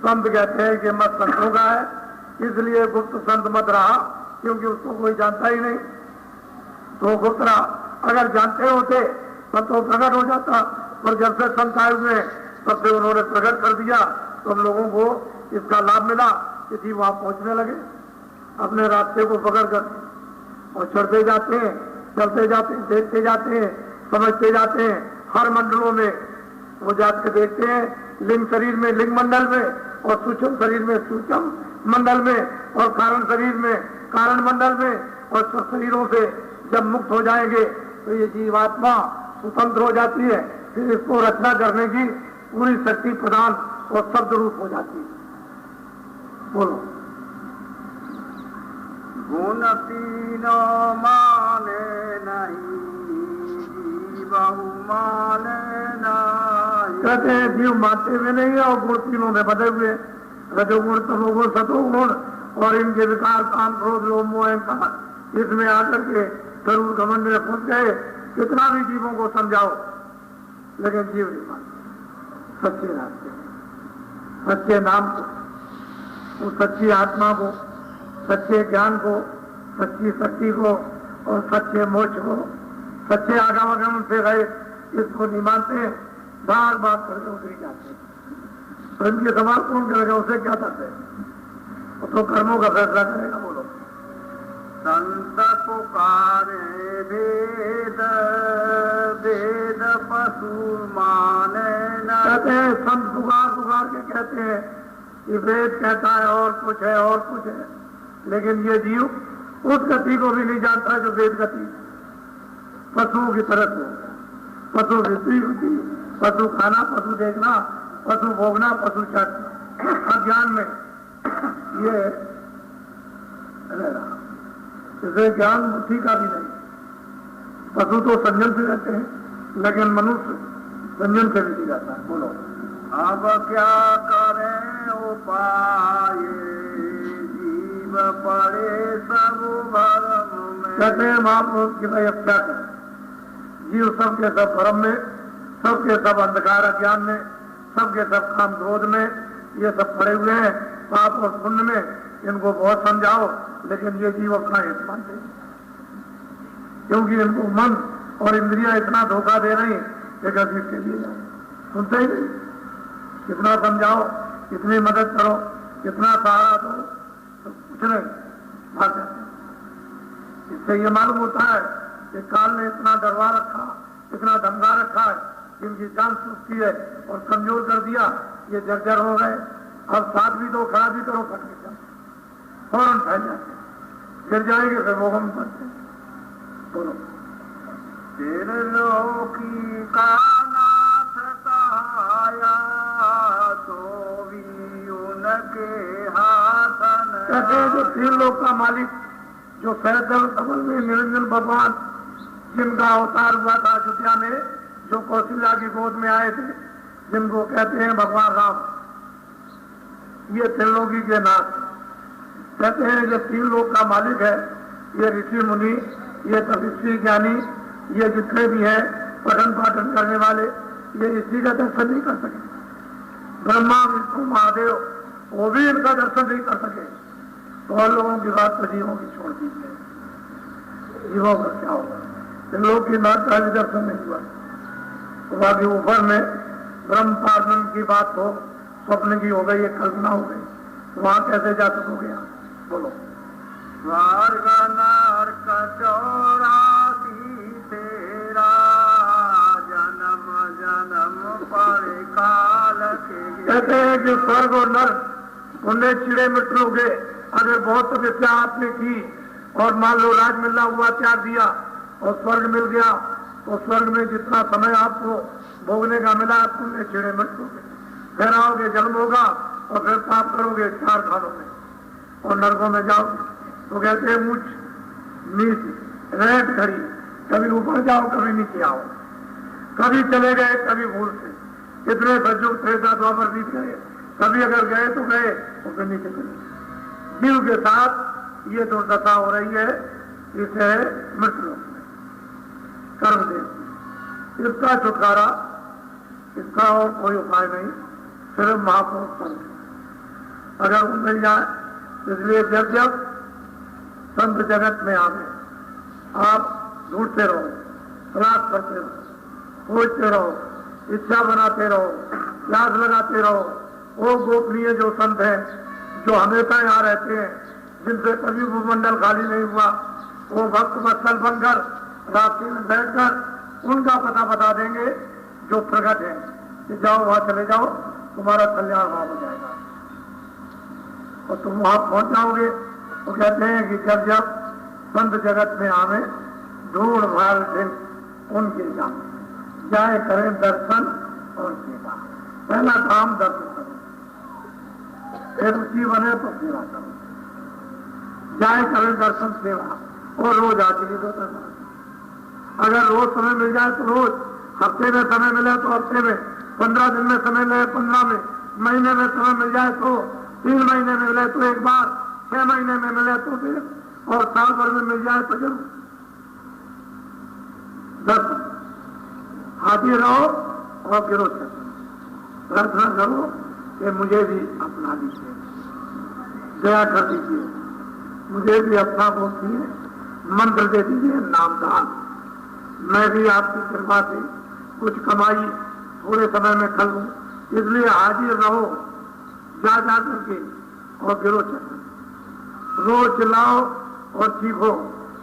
संत कहते हैं कि मत संतों का है, इसलिए गुप्त संत मत रहा, क्योंकि उसको कोई जानता ही नहीं, तो गुप्त रहा। अगर जानते होते तब तो प्रकट हो जाता, पर जब से संत आए हुए तब से उन्होंने प्रकट कर दिया, तो हम लोगों को इसका लाभ मिला कि जी वहां पहुंचने लगे अपने रास्ते को पकड़ कर, और चढ़ते जाते हैं, चलते जाते हैं, देखते जाते हैं, समझते जाते हैं। हर मंडलों में वो जात के देखते हैं, लिंग शरीर में लिंग मंडल में, और सूक्ष्म शरीर में सूक्ष्म मंडल में, और कारण शरीर में कारण मंडल में, और सब शरीरों से जब मुक्त हो जाएंगे तो ये जीवात्मा स्वतंत्र हो जाती है। फिर इसको रचना करने की पूरी शक्ति प्रदान और शब्द रूप हो जाती है। बोलो। गुण तीनों माने नहीं, जीव माने नहीं। कहते हैं जीव मानते हुए नहीं है, और गुण तीनों में बदे हुए, रजोगुण तमोगुण सतोगुण, और इनके विकार काम क्रोध लोभ मोह अहंकार इसमें आकर के जरूर घमंड में फंस गए। कितना भी जीवों को समझाओ लेकिन जीव नहीं मानते सच्चे रास्ते, सच्चे नाम को, उस सच्ची आत्मा को, सच्चे ज्ञान को, सच्ची शक्ति को, और सच्चे मोक्ष को, सच्चे आगमन से गए, इसको नहीं मानते, बार बार करके उतरी जाते हैं। तो इनके सवाल कौन करेगा, उसे क्या करते हैं, तो कर्मों का फैसला करेगा। बोलो। संत पुकारे वेद, वेद पशु माने न। कहते हैं संत पुकार पुकार के कहते हैं कि वेद कहता है और कुछ है और कुछ है, लेकिन ये जीव उस गति को भी नहीं जानता जो वेद गति, पशुओं की तरह से, पशु वृद्धि होती, पशु खाना, पशु देखना, पशु भोगना, पशु चढ़ना, अज्ञान में ये रह रहा। इसे ज्ञान बुद्धि का भी नहीं। पशु तो संयम से रहते हैं, लेकिन मनुष्य संयम से नहीं जाता है। बोलो। अब क्या करें उपाय, जीव पड़े सब भरम में। कहते हैं महापुरुष कि भाई अब क्या करें, जीव सबके सब भ्रम में, सबके सब अंधकार अज्ञान में, सबके सब काम क्रोध में, ये सब पड़े हुए हैं पाप और पुण्य में। इनको बहुत समझाओ लेकिन ये जीव अपना हित मानते हैं, क्योंकि इनको मन और इंद्रियां इतना धोखा दे रही कि कभी इसके लिए जाए, सुनते ही नहीं। कितना समझाओ, कितनी मदद करो, कितना सहारा दो, तो कुछ नहीं, भाग जाते हैं। इससे ये मालूम होता है कि काल ने इतना डरवा रखा, इतना धमका रखा है, जिनकी जान सुस्ती है और कमजोर कर दिया, ये जर्जर हो गए। अब साथ भी दो, खड़ा भी करो, फट नहीं जाते, फौरन फैल जाते, गिर जाएंगे, फिर वो हम करते। बोलो। फिर लोकी का नाथ कहाया, तो भी उनके हाथन। कहते हैं जो तीन लोक का मालिक, जो सहदल कमल में निरंजन भगवान, जिनका अवतार हुआ था अयोध्या में, जो कौशल्या की गोद में आए थे, जिनको कहते हैं भगवान राम, ये त्रिलोकी के नाथ। कहते हैं जो तीन लोक का मालिक है, ये ऋषि मुनि, ये तपस्वी ज्ञानी, ये जितने भी हैं पठन पाठन करने वाले, ये इसी का दर्शन नहीं कर सके। ब्रह्मा विष्णु महादेव वो भी इनका दर्शन नहीं कर सके, तो और लोगों की बात तो जीवों की छोड़ दीजिए, जीवों का क्या होगा। इन लोग की नाथ का भी दर्शन नहीं हुआ, तो बाकी ऊपर में ब्रह्म पार्वन की बात हो, स्वप्न की हो गई, ये कल्पना हो गई, तो वहां कैसे जा सकोगे आप। बोलो। स्वर्ग नरक 84 तेरा, जन्म जन्म पर काल के। कहते हैं कि स्वर्ग और नर्क उन्हें चिड़े मिट लोगे अगर बहुत तपस्या आपने की, और मान लो राज मिलना हुआ, त्याग दिया और स्वर्ग मिल गया, तो स्वर्ग में जितना समय आपको भोगने का मिला, आपको चिड़े मिट लोगे, फिर आओगे, जन्म होगा, और फिर पाप करोगे 4 खानों में, और नरकों में जाओ। तो कहते हैं ऊंच नीच रेत खड़ी, कभी ऊपर जाओ, कभी नीचे आओ, कभी चले गए, कभी भूल से। कितने सज्जुग त्रेता द्वापर बीत गए, कभी अगर गए तो गए, और फिर नीचे चले। जीव के साथ ये दुर्दशा हो रही है, इसे मृत्यु कर्म दे। इसका छुटकारा, इसका और कोई उपाय नहीं, सिर्फ महापुरुष संत। अगर वो मिल जाए। इसलिए जब जब संत जगत में आवे आप ढूंढते रहो, तलाश करते रहो, खोजते रहो, इच्छा बनाते रहो, प्यास लगाते रहो। वो गोपनीय जो संत हैं जो हमेशा यहाँ रहते हैं, जिनसे कभी भूमंडल खाली नहीं हुआ, वो भक्त वत्सल बनकर रास्ते में बैठकर उनका पता बता देंगे जो प्रकट है कि जाओ वहां चले जाओ, तुम्हारा कल्याण वहां हो जाएगा और तुम वहां पहुंच जाओगे। वो कहते हैं कि जब जब संत जगत में आवे ढूंढ भाल दिन उनके जाए करें दर्शन और सेवा। पहला काम दर्शन करो, फिर रुचि बने तो सेवा करो। जाए करें दर्शन सेवा और रोज हाजिरी दो दर्शन। अगर रोज समय मिल जाए तो रोज, हफ्ते में समय मिले तो हफ्ते में, 15 दिन में समय मिले 15 में, महीने में समय मिल जाए तो 3 महीने में मिले तो एक बार, 6 महीने में मिले तो फिर, और साल भर में मिल जाए तो जरूर दर्शन। हाजिर रहो और गिरो प्रार्थना करो कि मुझे भी अपना दीजिए, दया कर दीजिए, मुझे भी अपना बोलिए, मंत्र दे दीजिए नामदान। मैं भी आपकी कृपा से कुछ कमाई थोड़े समय में कर लूं। इसलिए हाजिर रहो जा करके और गिरो चलो, रोज चिल्लाओ और चीखो।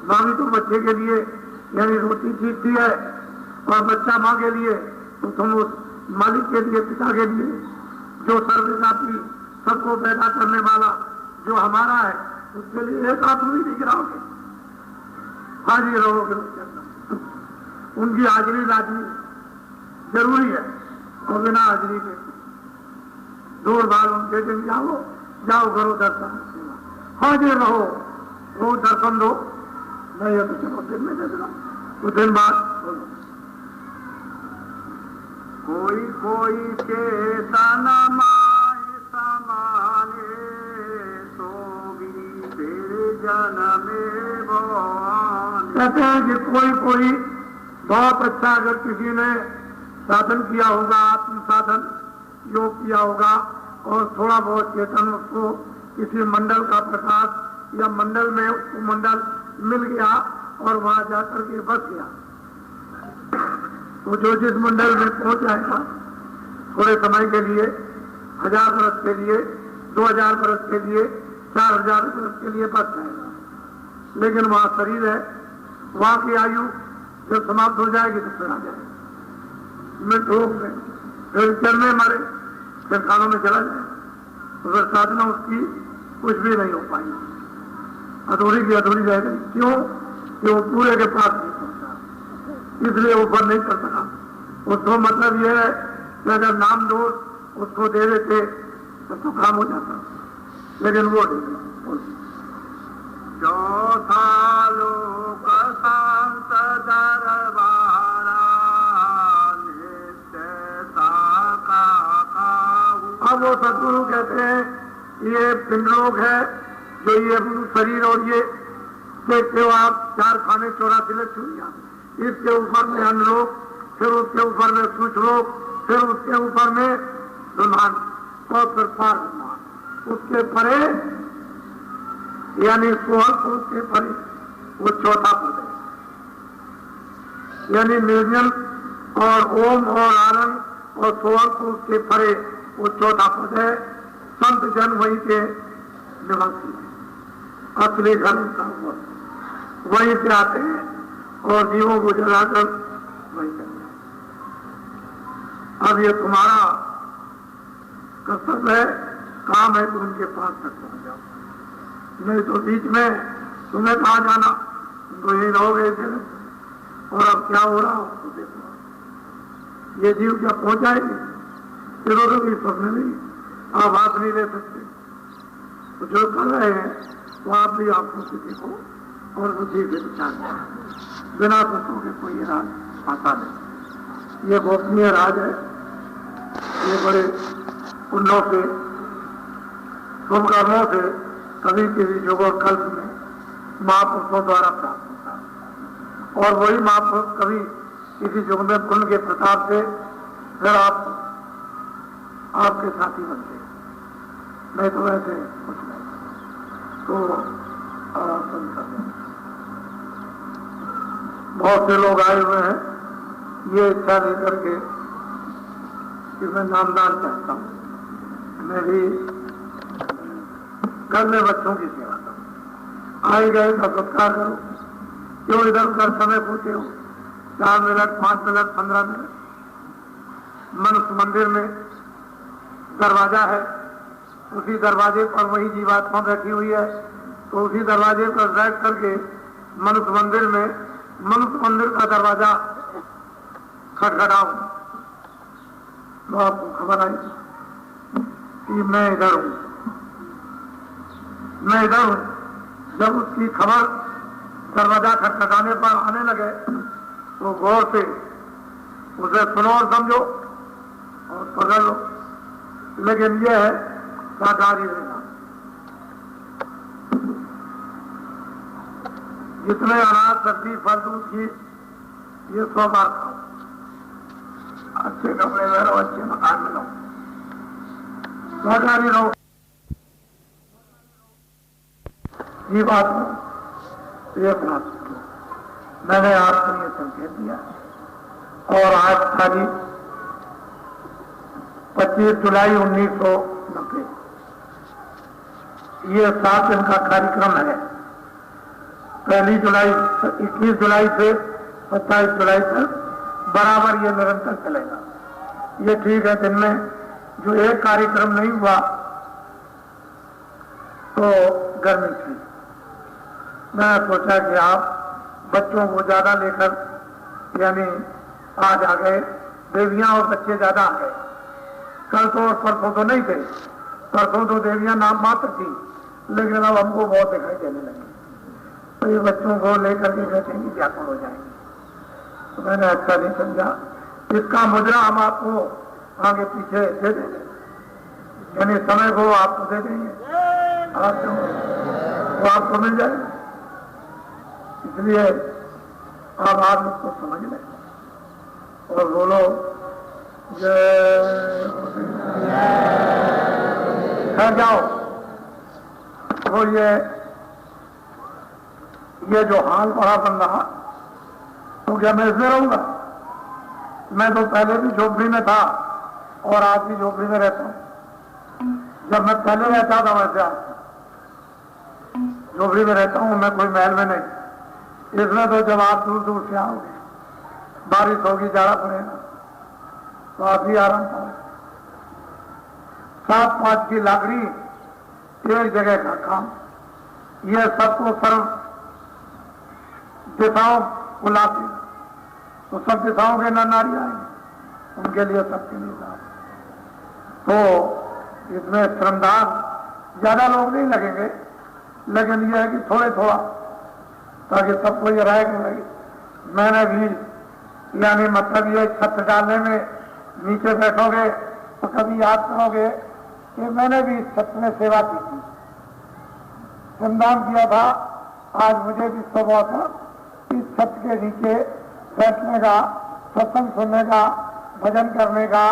मांगी तो बच्चे के लिए यानी रोटी चीखती है और बच्चा माँ के लिए, तो तुम उस मालिक के लिए, पिता के लिए जो सर्वव्यापी सबको पैदा करने वाला जो हमारा है, उसके लिए एक आंसू भी नहीं गिराओगे। हाजिर रहोगे, उनकी हाजिरी लाजमी जरूरी है और बिना हाजिरी के दूर भाग उनके दिन जाओ करो दर्शन सेवा। हाजिर रहो, रोज दर्शन दो, नहीं है तो चलो दिन में दे देना, कुछ दिन बाद बोलो। कोई कोई चेतन माय समाने तो भी फिर जन्मे भवानी। कहते हैं कि कोई कोई बहुत अच्छा अगर किसी ने साधन किया होगा, आत्म साधन योग किया होगा और थोड़ा बहुत चेतन उसको किसी मंडल का प्रकाश या मंडल में उसको मंडल मिल गया और वहां जाकर के बस गया, तो जो जिस मंडल में पहुंच जाएगा थोड़े समय के लिए, 1000 वर्ष के लिए, 2000 वर्ष के लिए, 4000 वर्ष के लिए बच जाएगा। लेकिन वहां शरीर है, वहां की आयु जब समाप्त हो जाएगी तो फिर आ जाएगी मृत रोग में, फिर चलने मरे, फिर खानों में चला जाए, तो फिर साधना उसकी कुछ भी नहीं हो पाएगी, अधूरी की अधूरी रहेगी। क्यों? कि वो पूरे के पास नहीं पहुंचा, इसलिए ऊपर नहीं कर सका। उसको मतलब यह है कि अगर नाम दोष उसको दे देते तो काम हो जाता, लेकिन वो चौथा लोक शांत दरबारा नित्यता का काहू। अब वो सदगुरु कहते हैं ये पिंडलोक है, जो ये शरीर और ये देखते हो आप 4 खाने 84 लक्ष्मियां, इसके ऊपर में अन्न लोक, फिर उसके ऊपर में सूक्ष्म लोक, फिर उसके ऊपर में ब्रह्मांड और फिर पार ब्रह्मांड, उसके परे यानी 16 पुरुष के परे वो चौथा पद है, यानी निर्जन और ओम और आनंद और 16 पुरुष के परे वो चौथा पद है। संत जन वहीं के निवासी है, असली घर उनका हुआ, वहीं से आते हैं और जीवों को जलाकर वहीं करते हैं। अब ये तुम्हारा कर्तव्य है, काम है कि उनके पास तक पहुंच जाओ, नहीं तो बीच में तुम्हें कहा जाना, तो यही रहोगे इधर, और अब क्या हो रहा हो तो देखो। ये जीव क्या पहुंचाएंगे, फिर भी स्वप्न नहीं, आप हाथ नहीं ले सकते, तो जो कर रहे हैं वो आप भी आपको किसी को और बुद्धि से विचार करें, बिना सोचों के कोई राज आता नहीं। ये गोपनीय राज है, ये बड़े पुण्यों से शुभ कर्मों से कभी किसी युग और कल्प में महापुरुषों द्वारा प्राप्त होता है, और वही महापुरुष कभी किसी युग में पुण्य के प्रताप से फिर आपके साथी बनते हैं। नहीं तो ऐसे कुछ नहीं। तो बहुत से लोग आए हुए हैं ये इच्छा लेकर के कि मैं नामदान चाहता हूँ, मैं भी घर में बच्चों की सेवा करूँ। आए गए तो सत्कार करो, क्यों इधर उधर समय पूछे हो? 4 मिनट 5 मिनट 15 मिनट। मनुष्य मंदिर में दरवाजा है, उसी दरवाजे पर वही जीवात्मा बैठी हुई है, तो उसी दरवाजे पर बैठ करके मनुष्य मंदिर में मनुष्य मंदिर का दरवाजा खटखटाओ तो आपको खबर आई कि मैं इधर हूं, मैं इधर हूं। जब उसकी खबर दरवाजा खटखटाने पर आने लगे तो गौर से उसे सुनो और समझो और पकड़ लो। लेकिन यह है शाकाहारी रहना। जितने अनाज सब्जी फल दूध घी ये 100 बार खाओ, अच्छे कपड़े में रहो, अच्छे मकान में रहो, शाकाहारी रहो। ये बात ये अपना मैंने आपको ये संकेत दिया और आज तारीख 25 जुलाई 1990 ये 7 दिन का कार्यक्रम है। 1 जुलाई 21 जुलाई से 27 जुलाई तक बराबर ये निरंतर चलेगा। ये ठीक है, दिन में जो एक कार्यक्रम नहीं हुआ तो गर्मी थी। मैं सोचा कि आप बच्चों को ज्यादा लेकर, यानी आज आ गए, देवियां और बच्चे ज्यादा आ गए। कल तो और परसों तो नहीं थे, परसों तो देवियां नाम मात्र थी, लेकिन अब हमको बहुत दिखाई देने लगी। तो ये बच्चों को लेकर के बैठेंगे, व्याकुल हो जाएंगे। तो मैंने अच्छा नहीं समझा। इसका मुद्रा हम आपको आगे पीछे दे देंगे, यानी समय को आपको दे देंगे, वो आपको मिल जाएगा। इसलिए अब आप इसको समझ लें और बोलो जय। खैर जाओ। तो ये जो हाल बड़ा बन रहा, तो क्या मैं इसमें रहूंगा? मैं तो पहले भी झोपड़ी में था और आज भी झोपड़ी में रहता हूं। जब मैं पहले रहता था वैसे झोपड़ी में रहता हूं, मैं कोई महल में नहीं। इसमें तो जब आप दूर दूर से आओगे, बारिश होगी, जाड़ा पड़ेगा, तो आप ही आराम पाओगे। 7-5 की लाकड़ी, एक जगह का काम, यह सबको सर्व दिशाओं को लाते, तो सब दिशाओं के न नारी आएंगे, उनके लिए सबके लिए काम। तो इसमें श्रमदान ज्यादा लोग नहीं लगेंगे, लेकिन यह है कि थोड़े थोड़ा, ताकि सबको ये रहेगा भाई मैंने भी, यानी मतलब ये छत डालने में नीचे बैठोगे तो कभी याद करोगे कि मैंने भी इस छत में सेवा की थी, श्रमदान किया था। आज मुझे भी स्वभाव था इस छत के नीचे बैठने का, सत्संग सुनने का, भजन करने का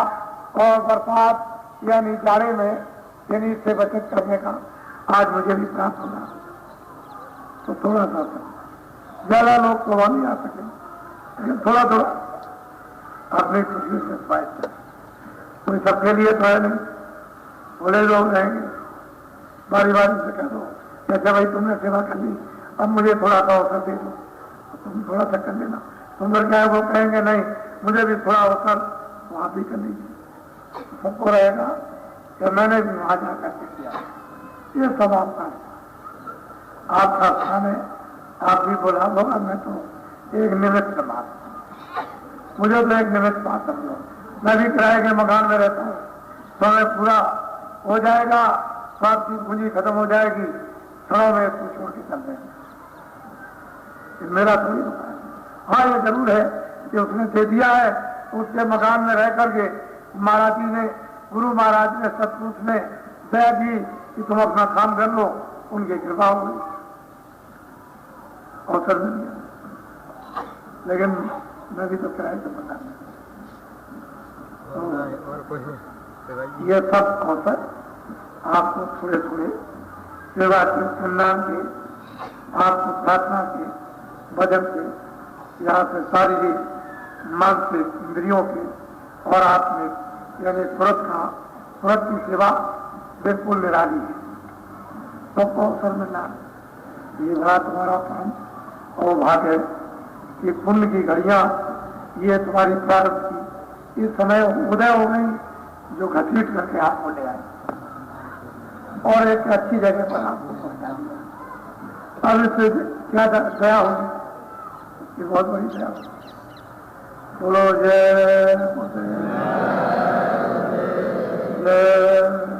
और बरसात यानी जाड़े में यानी इससे बचत करने का आज मुझे भी प्राप्त होगा। तो थोड़ा सा ज्यादा लोग तो वहां नहीं आ सके, लेकिन थोड़ा थोड़ा अपनी खुशी से स्वास्थ्य, कोई सबके लिए तो है नहीं। बड़े लोग रहेंगे, बारी बारी से कह दो जैसे भाई तुमने सेवा कर ली, अब मुझे थोड़ा सा अवसर दे दो, तुम थोड़ा सा कर लेना। तुम क्या है, वो कहेंगे नहीं मुझे भी थोड़ा अवसर वहां भी कर लीजिए। सबको रहेगा कि मैंने भी वहां जाकर के किया। ये सब आपका है, आपका स्थान है, आप भी बोला होगा। मैं तो एक निमित्त बात, मुझे तो एक निमित्त बात समझो। मैं भी किराए के मकान में रहता हूँ, समय पूरा हो जाएगा, स्वास्थ्य की पूंजी खत्म हो जाएगी, क्षणों में इसको छोड़ के चल देंगे। मेरा थोड़ी होता है। हाँ ये जरूर है कि उसने दे दिया है, उसके मकान में रह करके महाराज जी ने, गुरु महाराज ने, सतपुरुष ने दया दी कि तुम अपना काम कर लो, उनकी कृपा हो गई, अवसर मिल गया। लेकिन मैं भी तो किराए से पता नहीं। तो ये सब अवसर आपको थोड़े थोड़े सेवा के, सम्मान के, आपको प्रार्थना के, भजन के, यहाँ से शारीरिक, मानसिक, इंद्रियों के और आत्मिक यानी सुरत की सेवा बिल्कुल निराली है। सबको अवसर मिलना ये बड़ा तुम्हारा परम और भाग्य है कि पुण्य की घड़ियां ये तुम्हारी प्रारंभ की इस समय उदय हो गई जो घसीट करके आपको ले आए और एक अच्छी जगह पर आपको पहुंचा। अब इससे क्या दया होगी, ये बहुत बड़ी दया होगी। बोलो जय जय